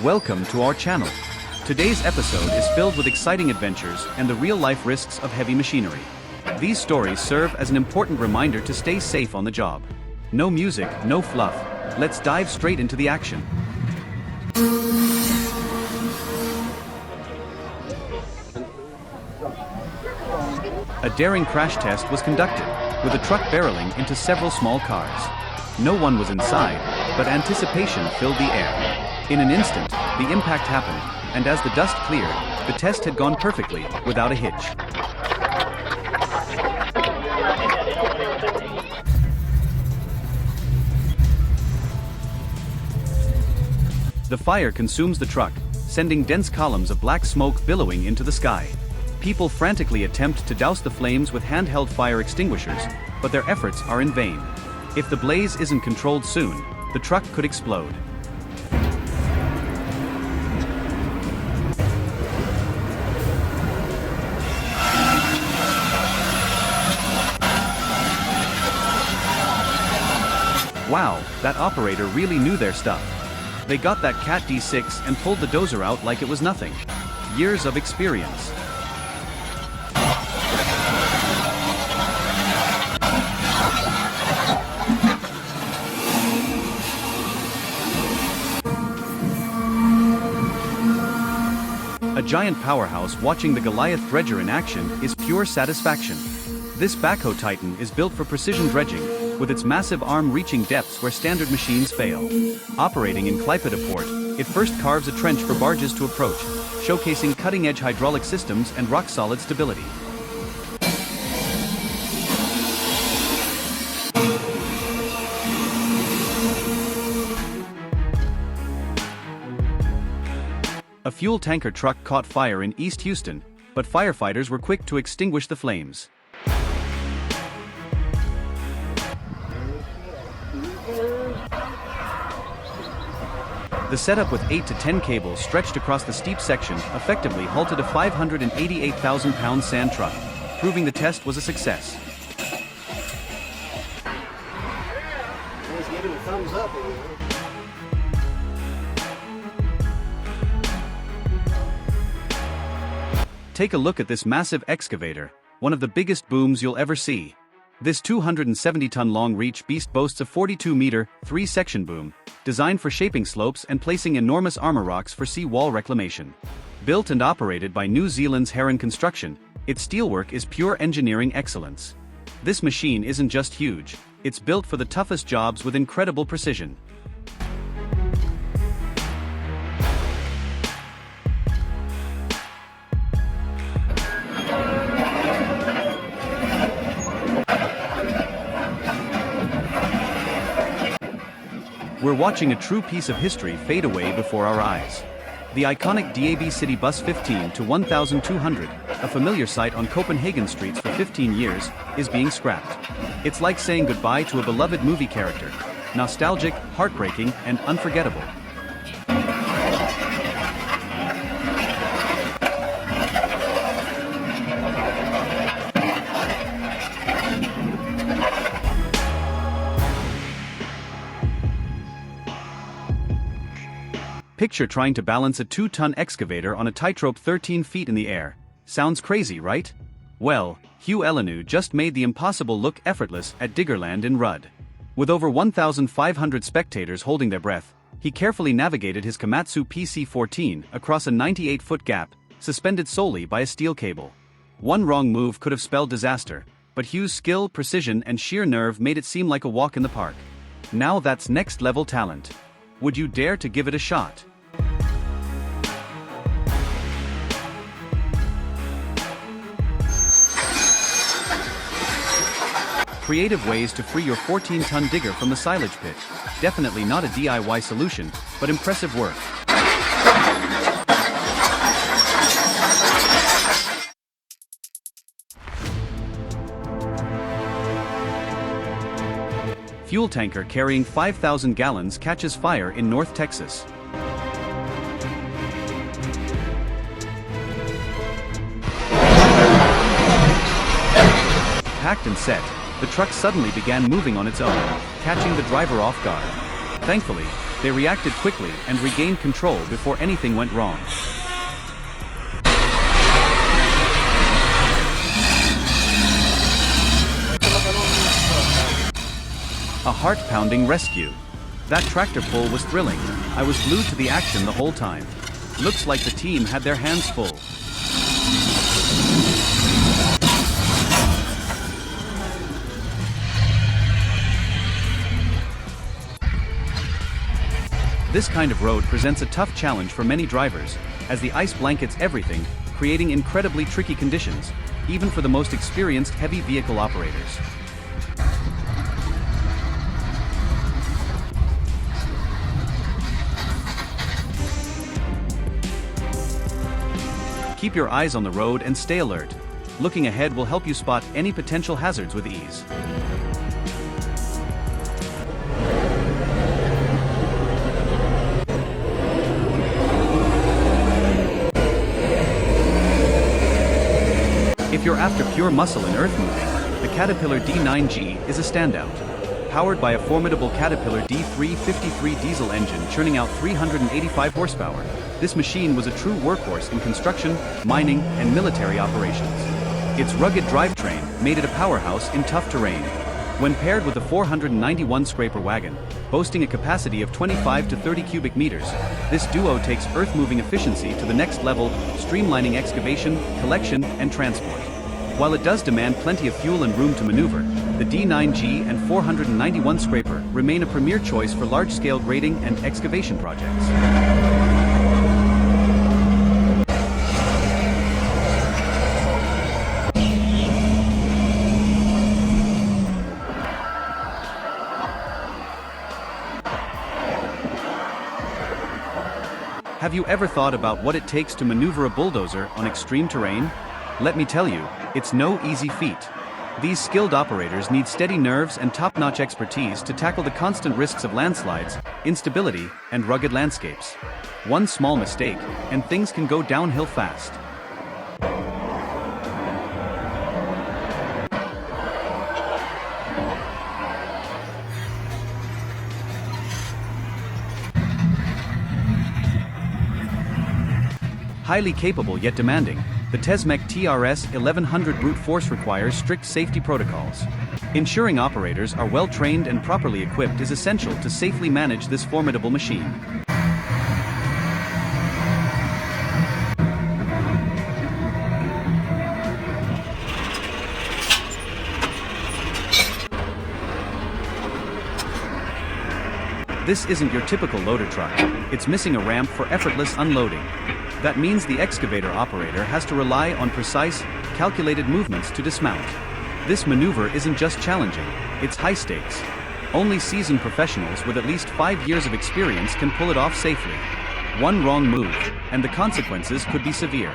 Welcome to our channel. Today's episode is filled with exciting adventures and the real-life risks of heavy machinery. These stories serve as an important reminder to stay safe on the job. No music, no fluff. Let's dive straight into the action. A daring crash test was conducted, with a truck barreling into several small cars. No one was inside, but anticipation filled the air. In an instant, the impact happened, and as the dust cleared, the test had gone perfectly, without a hitch. The fire consumes the truck, sending dense columns of black smoke billowing into the sky. People frantically attempt to douse the flames with handheld fire extinguishers, but their efforts are in vain. If the blaze isn't controlled soon, the truck could explode. Wow, that operator really knew their stuff. They got that Cat D6 and pulled the dozer out like it was nothing. Years of experience. A giant powerhouse watching the Goliath dredger in action is pure satisfaction. This backhoe titan is built for precision dredging, with its massive arm reaching depths where standard machines fail. Operating in Klaipeda port, it first carves a trench for barges to approach, showcasing cutting-edge hydraulic systems and rock-solid stability. A fuel tanker truck caught fire in East Houston, but firefighters were quick to extinguish the flames. The setup with 8 to 10 cables stretched across the steep section effectively halted a 588,000-pound sand truck, proving the test was a success. Let's give it a thumbs up. Take a look at this massive excavator, one of the biggest booms you'll ever see. This 270-ton-long reach beast boasts a 42-meter, 3-section boom, designed for shaping slopes and placing enormous armor rocks for sea wall reclamation. Built and operated by New Zealand's Heron Construction, its steelwork is pure engineering excellence. This machine isn't just huge, it's built for the toughest jobs with incredible precision. We're watching a true piece of history fade away before our eyes. The iconic DAB City Bus 15 to 1200, a familiar sight on Copenhagen streets for 15 years, is being scrapped. It's like saying goodbye to a beloved movie character. Nostalgic, heartbreaking, and unforgettable. Picture trying to balance a 2-ton excavator on a tightrope 13 feet in the air. Sounds crazy, right? Well, Hugh Elenu just made the impossible look effortless at Diggerland in Rudd. With over 1,500 spectators holding their breath, he carefully navigated his Komatsu PC-14 across a 98-foot gap, suspended solely by a steel cable. One wrong move could have spelled disaster, but Hugh's skill, precision, and sheer nerve made it seem like a walk in the park. Now that's next-level talent. Would you dare to give it a shot? Creative ways to free your 14-ton digger from the silage pit. Definitely not a DIY solution, but impressive work. Fuel tanker carrying 5,000 gallons catches fire in North Texas. Packed and set, the truck suddenly began moving on its own, catching the driver off guard. Thankfully, they reacted quickly and regained control before anything went wrong. A heart-pounding rescue. That tractor pull was thrilling. I was glued to the action the whole time. Looks like the team had their hands full. This kind of road presents a tough challenge for many drivers, as the ice blankets everything, creating incredibly tricky conditions, even for the most experienced heavy vehicle operators. Keep your eyes on the road and stay alert. Looking ahead will help you spot any potential hazards with ease. If you're after pure muscle and earth moving, the Caterpillar D9G is a standout. Powered by a formidable Caterpillar D353 diesel engine churning out 385 horsepower, this machine was a true workhorse in construction, mining, and military operations. Its rugged drivetrain made it a powerhouse in tough terrain. When paired with a 491 scraper wagon, boasting a capacity of 25 to 30 cubic meters, this duo takes earth-moving efficiency to the next level, streamlining excavation, collection, and transport. While it does demand plenty of fuel and room to maneuver, the D9G and 491 scraper remain a premier choice for large-scale grading and excavation projects. Have you ever thought about what it takes to maneuver a bulldozer on extreme terrain? Let me tell you, it's no easy feat. These skilled operators need steady nerves and top-notch expertise to tackle the constant risks of landslides, instability, and rugged landscapes. One small mistake, and things can go downhill fast. Highly capable yet demanding, the Tesmec TRS 1100 brute force requires strict safety protocols. Ensuring operators are well trained and properly equipped is essential to safely manage this formidable machine. This isn't your typical loader truck. It's missing a ramp for effortless unloading. That means the excavator operator has to rely on precise, calculated movements to dismount. This maneuver isn't just challenging, it's high stakes. Only seasoned professionals with at least 5 years of experience can pull it off safely. One wrong move, and the consequences could be severe.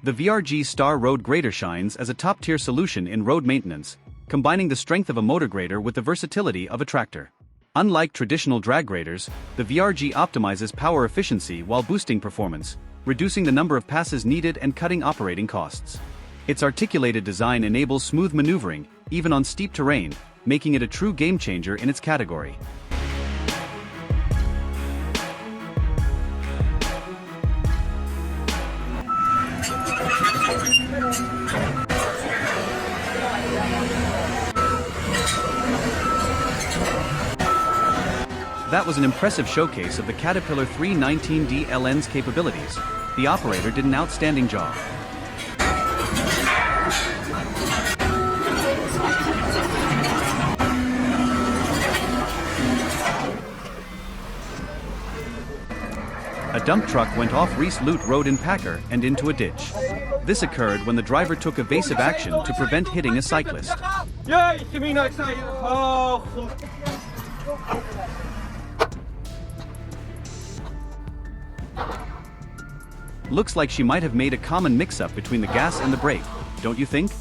The VRG Star Road Grader shines as a top-tier solution in road maintenance, combining the strength of a motor grader with the versatility of a tractor. Unlike traditional drag graders, the VRG optimizes power efficiency while boosting performance, reducing the number of passes needed and cutting operating costs. Its articulated design enables smooth maneuvering, even on steep terrain, making it a true game-changer in its category. That was an impressive showcase of the Caterpillar 319D LN's capabilities. The operator did an outstanding job. A dump truck went off Reese Lute Road in Packer and into a ditch. This occurred when the driver took evasive action to prevent hitting a cyclist. Looks like she might have made a common mix-up between the gas and the brake, don't you think?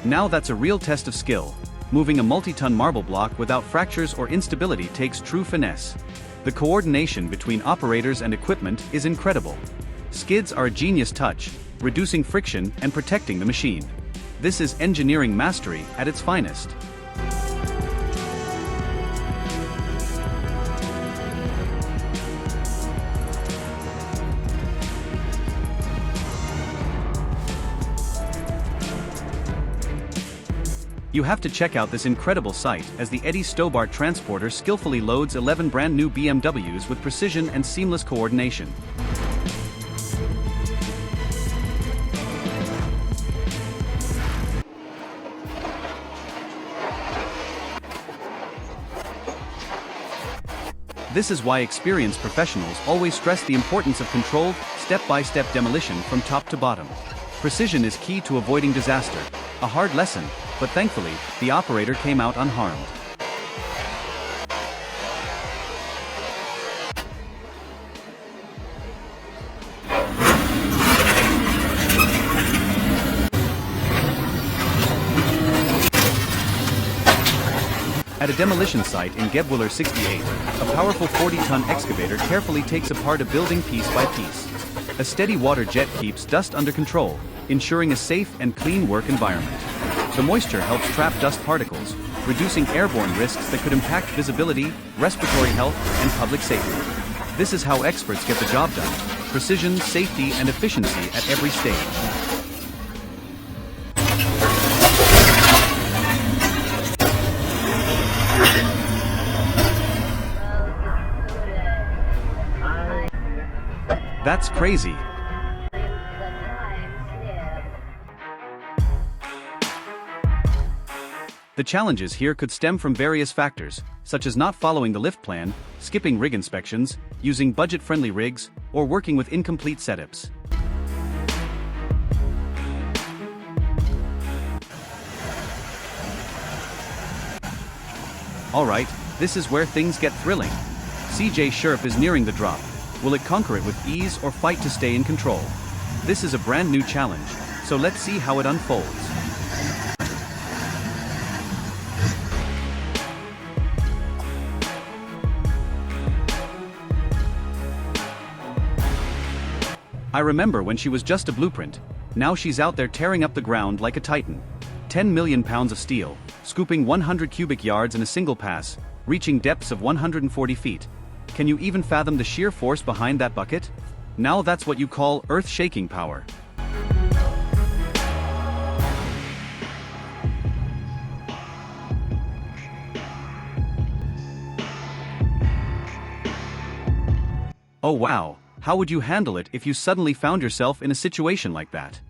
Now that's a real test of skill. Moving a multi-ton marble block without fractures or instability takes true finesse. The coordination between operators and equipment is incredible. Skids are a genius touch, reducing friction and protecting the machine. This is engineering mastery at its finest. You have to check out this incredible sight as the Eddie Stobart transporter skillfully loads 11 brand new BMWs with precision and seamless coordination. This is why experienced professionals always stress the importance of controlled, step-by-step demolition from top to bottom. Precision is key to avoiding disaster. A hard lesson, but thankfully, the operator came out unharmed. At a demolition site in Gebwiller 68, a powerful 40-ton excavator carefully takes apart a building piece by piece. A steady water jet keeps dust under control, ensuring a safe and clean work environment. The moisture helps trap dust particles, reducing airborne risks that could impact visibility, respiratory health, and public safety. This is how experts get the job done: precision, safety, and efficiency at every stage. That's crazy. The challenges here could stem from various factors, such as not following the lift plan, skipping rig inspections, using budget-friendly rigs, or working with incomplete setups. Alright, this is where things get thrilling. CJ Sherp is nearing the drop. Will it conquer it with ease or fight to stay in control? This is a brand new challenge, so let's see how it unfolds. I remember when she was just a blueprint. Now she's out there tearing up the ground like a titan. 10 million pounds of steel, scooping 100 cubic yards in a single pass, reaching depths of 140 feet. Can you even fathom the sheer force behind that bucket? Now that's what you call earth-shaking power. Oh wow, how would you handle it if you suddenly found yourself in a situation like that?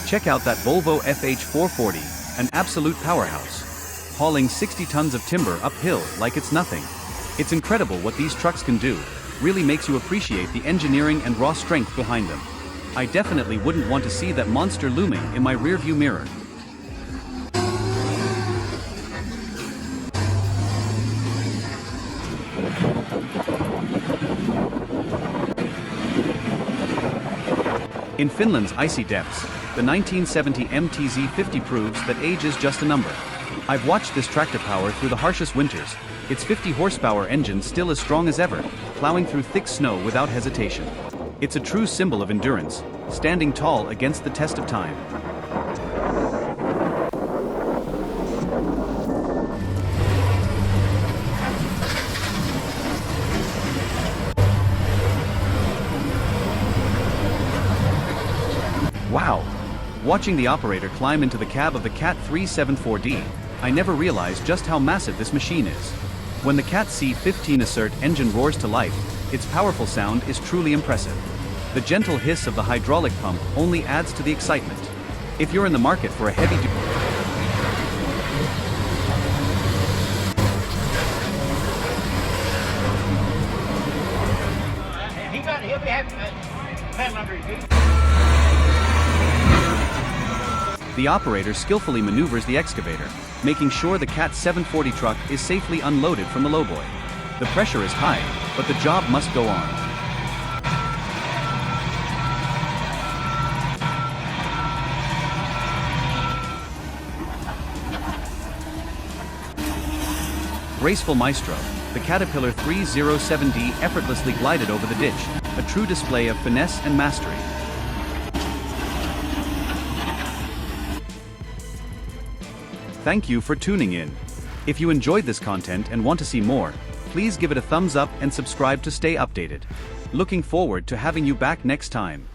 Check out that Volvo FH440, an absolute powerhouse. Hauling 60 tons of timber uphill like it's nothing. It's incredible what these trucks can do, really makes you appreciate the engineering and raw strength behind them. I definitely wouldn't want to see that monster looming in my rearview mirror. In Finland's icy depths, the 1970 MTZ-50 proves that age is just a number. I've watched this tractor power through the harshest winters, its 50 horsepower engine still as strong as ever, plowing through thick snow without hesitation. It's a true symbol of endurance, standing tall against the test of time. Wow! Watching the operator climb into the cab of the Cat 374D, I never realized just how massive this machine is. When the Cat C15 Assert engine roars to life, its powerful sound is truly impressive. The gentle hiss of the hydraulic pump only adds to the excitement. If you're in the market for a heavy-duty he'll be happy that. The operator skillfully maneuvers the excavator, making sure the Cat 740 truck is safely unloaded from the lowboy. The pressure is high, but the job must go on. Graceful maestro, the Caterpillar 307D effortlessly glided over the ditch, a true display of finesse and mastery. Thank you for tuning in. If you enjoyed this content and want to see more, please give it a thumbs up and subscribe to stay updated. Looking forward to having you back next time.